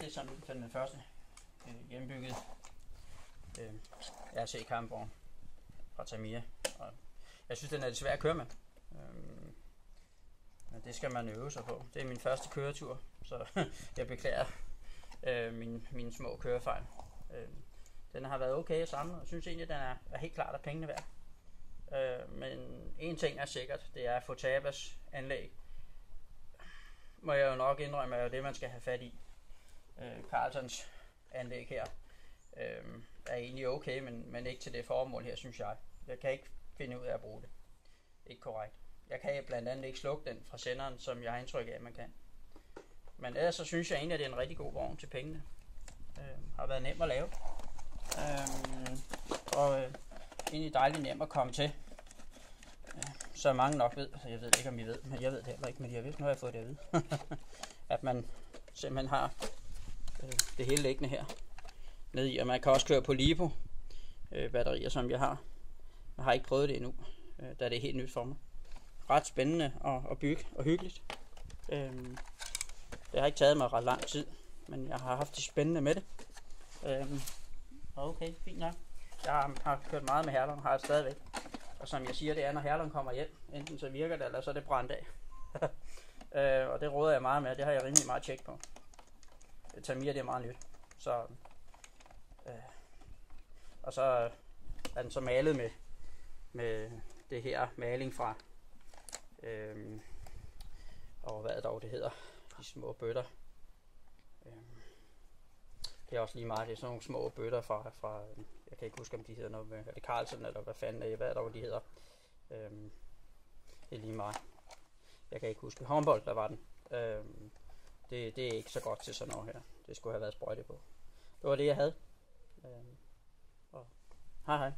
det som den første hjembygget RC-kampvogn fra Tamiya. Og jeg synes, den er lidt svær at køre med. Men det skal man øve sig på. Det er min første køretur, så jeg beklager mine små kørefejl. Den har været okay at samle, og jeg synes egentlig, at den er helt klart af pengene værd. Men en ting er sikkert, det er at få Tabas anlæg. Må jeg jo nok indrømme, at det man skal have fat i. Carlsons anlæg her er egentlig okay, men ikke til det formål her, synes jeg. Jeg kan ikke finde ud af at bruge det. Ikke korrekt. Jeg kan blandt andet ikke slukke den fra senderen, som jeg har indtryk af, at man kan. Men ellers så synes jeg egentlig, at det er en rigtig god vogn til pengene. Har været nem at lave. Og egentlig dejligt nem at komme til. Så mange nok ved, altså jeg ved ikke om I ved, men jeg ved det heller ikke, men jeg ved, nu har jeg fået det at vide. At man simpelthen har det hele liggende her nede i, og man kan også køre på LiPo batterier, som jeg har. Jeg har ikke prøvet det endnu, da det er helt nyt for mig. Ret spændende at bygge og hyggeligt. Det har ikke taget mig ret lang tid, men jeg har haft det spændende med det. Okay, fint nok. Jeg har kørt meget med Herlon, har jeg stadigvæk. Og som jeg siger, det er, når Herlon kommer hjem, enten så virker det, eller så er det brændt af. Og det råder jeg meget med, det har jeg rimelig meget tjek på. Tamiya, det er meget nyt. Så, og så er den så malet med det her maling fra, og hvad dog det hedder, de små bøtter. Det er også lige meget, det er sådan nogle små bøtter fra jeg kan ikke huske, om de hedder noget med, er det Carlsen, eller hvad fanden er, hvad er der, de hedder. Det er lige meget. Jeg kan ikke huske. Håndbold, der var den. Det er ikke så godt til sådan noget her. Det skulle have været sprøjtet på. Det var det, jeg havde. Og hej hej.